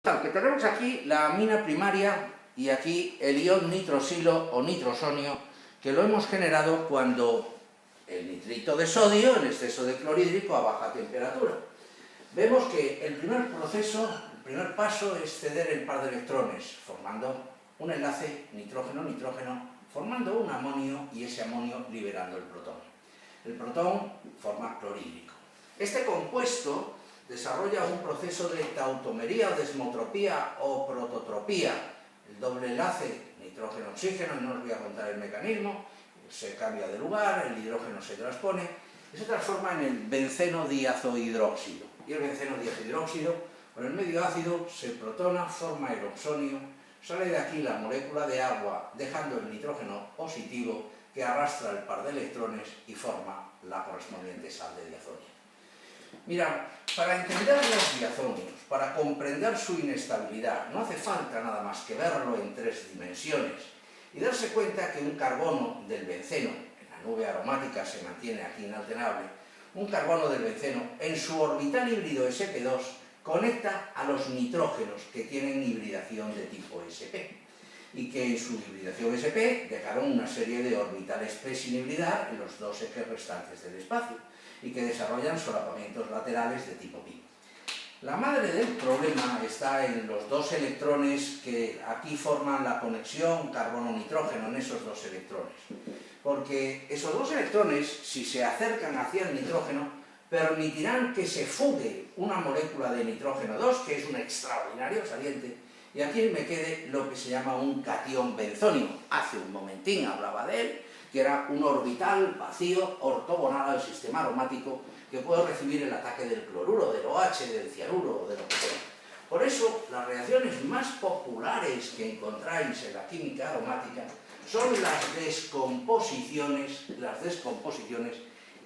Que tenemos aquí la amina primaria y aquí el ion nitrosilo o nitrosonio, que lo hemos generado cuando el nitrito de sodio en exceso de clorhídrico a baja temperatura. Vemos que el primer paso es ceder el par de electrones, formando un enlace nitrógeno-nitrógeno, formando un amonio y ese amonio liberando el protón. El protón forma clorhídrico. Este compuesto desarrolla un proceso de tautomería o desmotropía o prototropía. El doble enlace nitrógeno-oxígeno, no os voy a contar el mecanismo, se cambia de lugar, el hidrógeno se transpone y se transforma en el benceno diazohidróxido. Y el benceno diazohidróxido, con el medio ácido, se protona, forma el oxonio, sale de aquí la molécula de agua, dejando el nitrógeno positivo que arrastra el par de electrones y forma la correspondiente sal de diazonio. Mira, para entender los diazonios, para comprender su inestabilidad, no hace falta nada más que verlo en 3 dimensiones y darse cuenta que un carbono del benceno, en la nube aromática se mantiene aquí inalterable, un carbono del benceno en su orbital híbrido sp2 conecta a los nitrógenos que tienen hibridación de tipo sp y que en su hibridación sp dejaron una serie de orbitales p sin hibridar en los 2 ejes restantes del espacio y que desarrollan solapamientos laterales de tipo pi. La madre del problema está en los 2 electrones que aquí forman la conexión carbono-nitrógeno, en esos 2 electrones. Porque esos 2 electrones, si se acercan hacia el nitrógeno, permitirán que se fugue una molécula de nitrógeno 2, que es un extraordinario saliente, y aquí me quede lo que se llama un catión benzónico. Hace un momentín hablaba de él, que era un orbital vacío ortogonal al sistema aromático que puede recibir el ataque del cloruro, del OH, del cianuro o de lo que sea. Por eso, las reacciones más populares que encontráis en la química aromática son las descomposiciones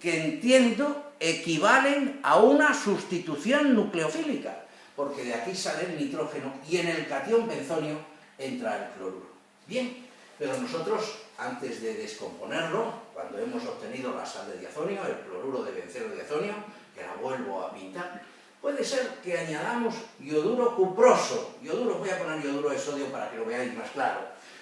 que entiendo equivalen a una sustitución nucleofílica, porque de aquí sale el nitrógeno y en el catión benzonio entra el cloruro. Bien, pero nosotros, antes de descomponerlo, cuando hemos obtenido la sal de diazonio, el cloruro de benceno diazonio, que la vuelvo a pintar, puede ser que añadamos yoduro cuproso. Voy a poner yoduro de sodio para que lo veáis más claro.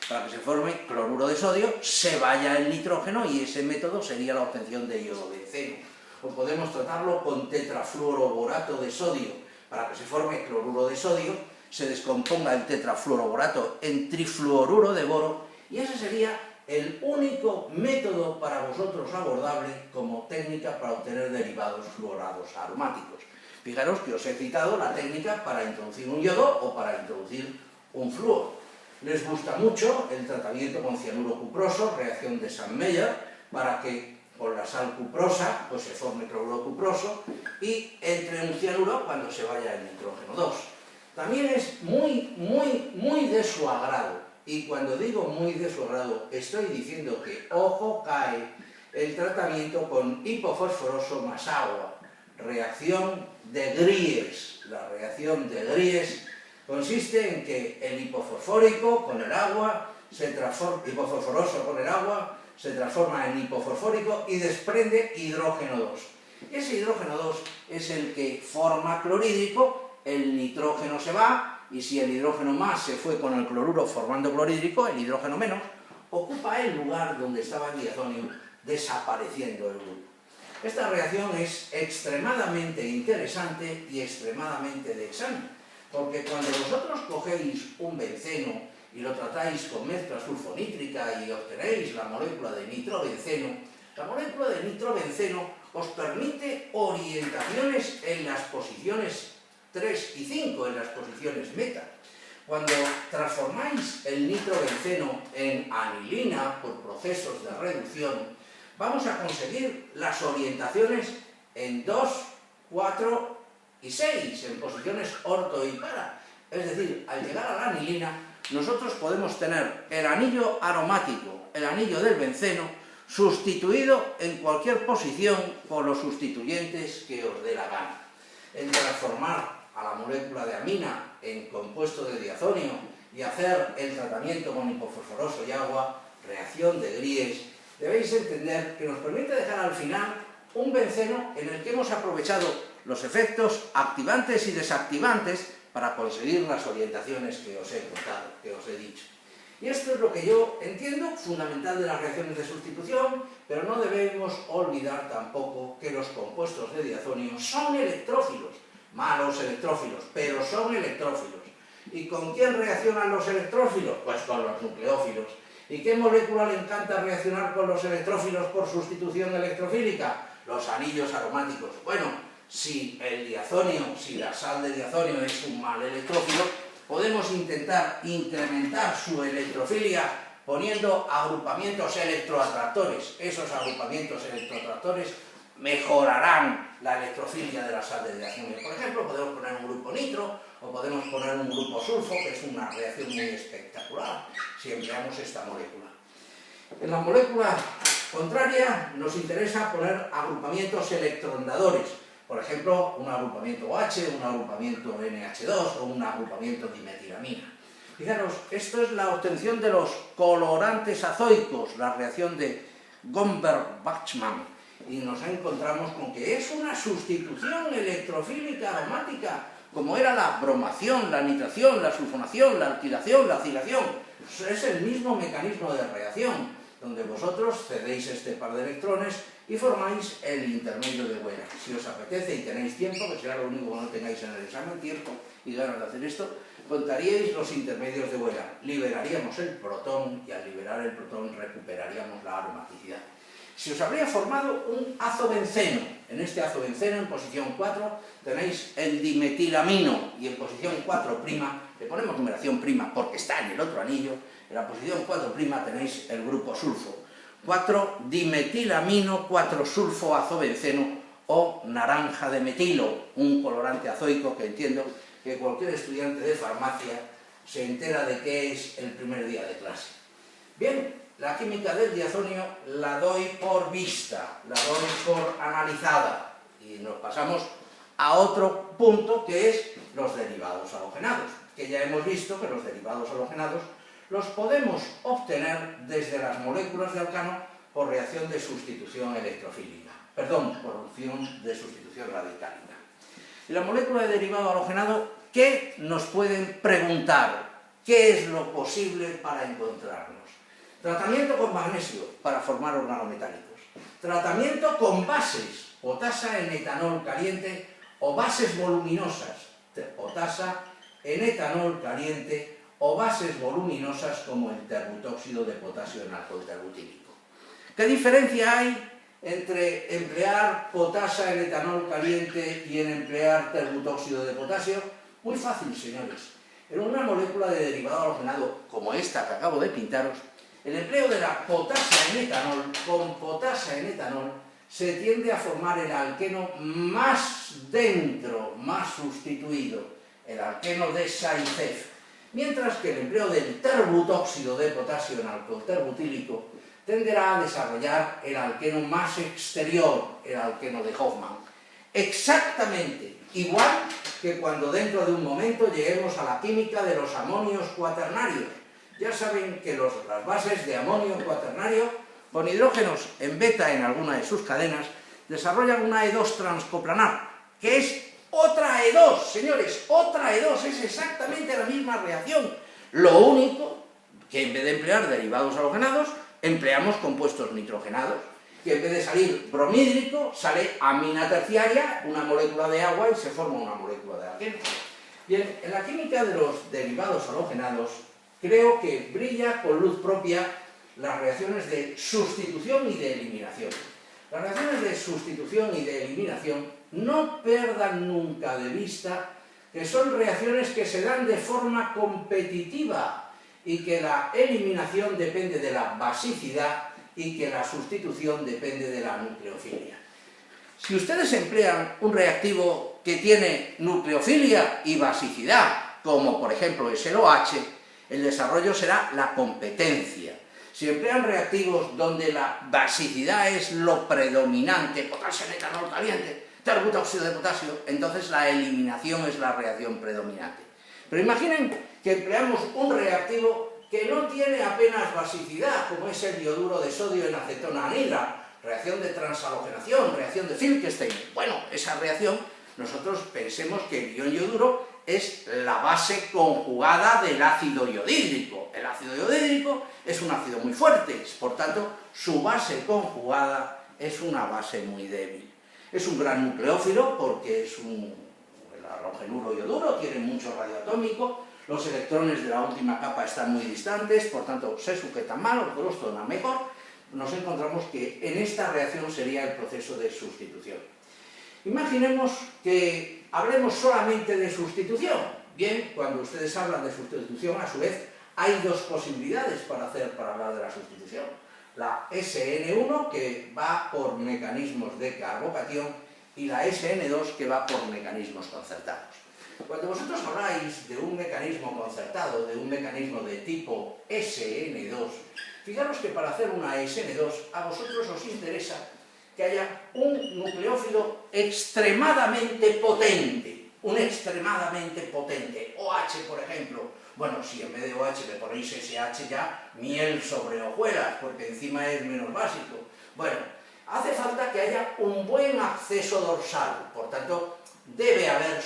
Para que se forme cloruro de sodio, se vaya el nitrógeno y ese método sería la obtención de iodobenceno. O podemos tratarlo con tetrafluoroborato de sodio. Para que se forme cloruro de sodio, se descomponga el tetrafluoroborato en trifluoruro de boro y ese sería el único método para vosotros abordable como técnica para obtener derivados fluorados aromáticos. Fijaros que os he citado la técnica para introducir un yodo o para introducir un flúor. Les gusta mucho el tratamiento con cianuro cuproso, reacción de Sandmeyer, para que con la sal cuprosa pues se forme cloruro cuproso y entre un cianuro cuando se vaya el nitrógeno 2. También es muy de su agrado. Y cuando digo muy de su agrado, estoy diciendo que, ojo, cae el tratamiento con hipofosforoso más agua. Reacción de Gries. La reacción de Gries consiste en que el hipofosfórico con el agua, hipofosforoso con el agua, se transforma en hipofosfórico y desprende hidrógeno 2. Ese hidrógeno 2 es el que forma clorhídrico, el nitrógeno se va, y si el hidrógeno más se fue con el cloruro formando clorhídrico, el hidrógeno menos ocupa el lugar donde estaba el diazonio, desapareciendo el grupo. Esta reacción es extremadamente interesante y extremadamente de examen, porque cuando vosotros cogéis un benceno y lo tratáis con mezcla sulfonítrica y obtenéis la molécula de nitrobenceno, la molécula de nitrobenceno os permite orientaciones en las posiciones 3 y 5, en las posiciones meta. Cuando transformáis el nitrobenceno en anilina por procesos de reducción, vamos a conseguir las orientaciones en 2, 4 y 6, en posiciones orto y para. Es decir, al llegar a la anilina, nosotros podemos tener el anillo aromático, el anillo del benceno, sustituido en cualquier posición por los sustituyentes que os dé la gana. El transformar a la molécula de amina en compuesto de diazonio y hacer el tratamiento con hipofosforoso y agua, reacción de Gries, debéis entender que nos permite dejar al final un benceno en el que hemos aprovechado los efectos activantes y desactivantes para conseguir las orientaciones que os he contado, que os he dicho. Y esto es lo que yo entiendo fundamental de las reacciones de sustitución, pero no debemos olvidar tampoco que los compuestos de diazonio son electrófilos, malos electrófilos, pero son electrófilos. ¿Y con quién reaccionan los electrófilos? Pues con los nucleófilos. ¿Y qué molécula le encanta reaccionar con los electrófilos por sustitución electrofílica? Los anillos aromáticos. Bueno, si el diazonio, si la sal de diazonio es un mal electrófilo, podemos intentar incrementar su electrofilia poniendo agrupamientos electroatractores. Esos agrupamientos electroatractores mejorarán la electrofilia de la sal de diazonio. Por ejemplo, podemos poner un grupo nitro o podemos poner un grupo sulfo, que es una reacción muy espectacular si empleamos esta molécula. En la molécula contraria nos interesa poner agrupamientos electrondadores. Por ejemplo, un agrupamiento OH, un agrupamiento NH2 o un agrupamiento dimetilamina. Fijaros, esto es la obtención de los colorantes azoicos, la reacción de Gomberg-Bachmann, y nos encontramos con que es una sustitución electrofílica aromática, como era la bromación, la nitración, la sulfonación, la alquilación, la acilación. Es el mismo mecanismo de reacción, donde vosotros cedéis este par de electrones y formáis el intermedio de Wheeler. Si os apetece y tenéis tiempo, que será lo único que no tengáis en el examen, tiempo y ganas de hacer esto, contaríais los intermedios de Wheeler. Liberaríamos el protón y al liberar el protón recuperaríamos la aromaticidad. Si os habría formado un azobenceno, en este azobenceno en posición 4 tenéis el dimetilamino y en posición 4', le ponemos numeración prima porque está en el otro anillo, en la posición 4' tenéis el grupo sulfo. 4-dimetilamino, 4-sulfoazobenceno o naranja de metilo, un colorante azoico que entiendo que cualquier estudiante de farmacia se entera de qué es el primer día de clase. Bien, la química del diazonio la doy por vista, la doy por analizada y nos pasamos a otro punto que es los derivados halogenados, que ya hemos visto que los derivados halogenados los podemos obtener desde las moléculas de alcano por reacción de sustitución electrofílica, por reacción de sustitución radicálica. Y la molécula de derivado halogenado, ¿qué nos pueden preguntar? ¿Qué es lo posible para encontrarnos? Tratamiento con magnesio para formar organometálicos. Tratamiento con bases, potasa en etanol caliente o bases voluminosas, potasa en etanol caliente o bases voluminosas como el terbutóxido de potasio en alcohol terbutílico. ¿Qué diferencia hay entre emplear potasa en etanol caliente y en emplear terbutóxido de potasio? Muy fácil, señores. En una molécula de derivado halogenado como esta que acabo de pintaros, el empleo de la potasa en etanol con potasa en etanol se tiende a formar el alqueno más dentro, más sustituido, el alqueno de Zaitsev. Mientras que el empleo del terbutóxido de potasio en alcohol terbutílico tenderá a desarrollar el alqueno más exterior, el alqueno de Hofmann. Exactamente igual que cuando dentro de un momento lleguemos a la química de los amonios cuaternarios. Ya saben que las bases de amonio cuaternario con hidrógenos en beta en alguna de sus cadenas desarrollan una E2 transcoplanar, que es otra E2, señores, otra E2, es exactamente la misma reacción. Lo único que en vez de emplear derivados halogenados, empleamos compuestos nitrogenados, que en vez de salir bromhídrico, sale amina terciaria, una molécula de agua y se forma una molécula de alqueno. Bien, en la química de los derivados halogenados, creo que brilla con luz propia las reacciones de sustitución y de eliminación. Las reacciones de sustitución y de eliminación no pierdan nunca de vista que son reacciones que se dan de forma competitiva y que la eliminación depende de la basicidad y que la sustitución depende de la nucleofilia. Si ustedes emplean un reactivo que tiene nucleofilia y basicidad, como por ejemplo es el OH, el desarrollo será la competencia. Si emplean reactivos donde la basicidad es lo predominante, potasio en etanol caliente, terbutóxido de potasio, entonces la eliminación es la reacción predominante. Pero imaginen que empleamos un reactivo que no tiene apenas basicidad, como es el dioduro de sodio en acetona anhidra, reacción de transhalogenación, reacción de Filkestein. Bueno, esa reacción, nosotros pensemos que el ion yoduro es la base conjugada del ácido iodídrico. El ácido iodídrico es un ácido muy fuerte, por tanto, su base conjugada es una base muy débil. Es un gran nucleófilo porque es el halogenuro ioduro, tiene mucho radioatómico, los electrones de la última capa están muy distantes, por tanto, se sujetan mal, otros tonan mejor. Nos encontramos que en esta reacción sería el proceso de sustitución. Imaginemos que hablemos solamente de sustitución. Bien, cuando ustedes hablan de sustitución, a su vez, hay dos posibilidades para hablar de la sustitución. La SN1, que va por mecanismos de carbocatión, y la SN2, que va por mecanismos concertados. Cuando vosotros habláis de un mecanismo concertado, de un mecanismo de tipo SN2, fijaros que para hacer una SN2, a vosotros os interesa que haya un nucleófilo extremadamente potente, OH, por ejemplo. Bueno, si en vez de OH le ponéis SH ya, miel sobre hojuelas, porque encima es menos básico. Bueno, hace falta que haya un buen acceso dorsal, por tanto, debe haber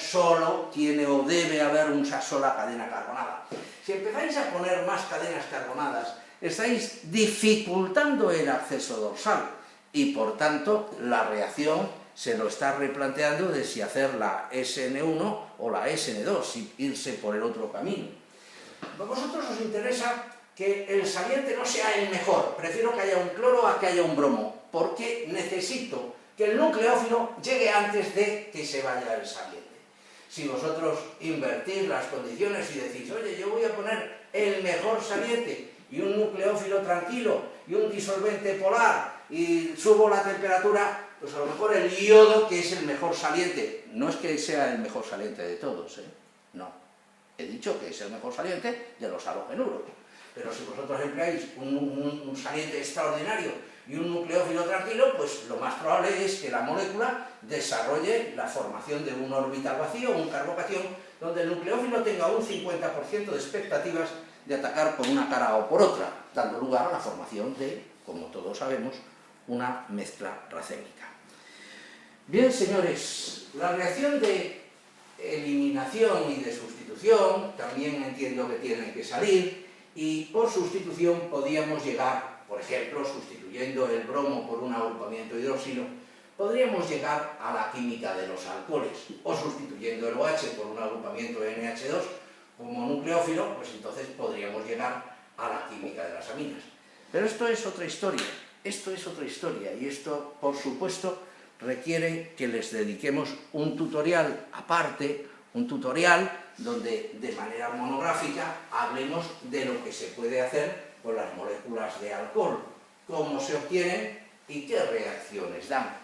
una sola cadena carbonada. Si empezáis a poner más cadenas carbonadas, estáis dificultando el acceso dorsal y, por tanto, la reacción se lo está replanteando de si hacer la SN1 o la SN2, si irse por el otro camino. A vosotros os interesa que el saliente no sea el mejor, prefiero que haya un cloro a que haya un bromo, porque necesito que el nucleófilo llegue antes de que se vaya el saliente. Si vosotros invertís las condiciones y decís, oye, yo voy a poner el mejor saliente y un nucleófilo tranquilo y un disolvente polar y subo la temperatura, pues a lo mejor el iodo, que es el mejor saliente, no es que sea el mejor saliente de todos, no, he dicho que es el mejor saliente de los halogenuros, pero si vosotros empleáis un saliente extraordinario y un nucleófilo tranquilo, pues lo más probable es que la molécula desarrolle la formación de un orbital vacío, un carbocatión, donde el nucleófilo tenga un 50% de expectativas de atacar por una cara o por otra, dando lugar a la formación de, como todos sabemos, una mezcla racémica. Bien, señores, la reacción de eliminación y de sustitución también entiendo que tienen que salir, y por sustitución podíamos llegar, por ejemplo, sustituyendo el bromo por un agrupamiento hidroxilo, podríamos llegar a la química de los alcoholes, o sustituyendo el OH por un agrupamiento NH2 como nucleófilo, pues entonces podríamos llegar a la química de las aminas. Pero esto es otra historia, y esto, por supuesto, requiere que les dediquemos un tutorial aparte, un tutorial donde de manera monográfica hablemos de lo que se puede hacer con las moléculas de alcohol, cómo se obtienen y qué reacciones dan.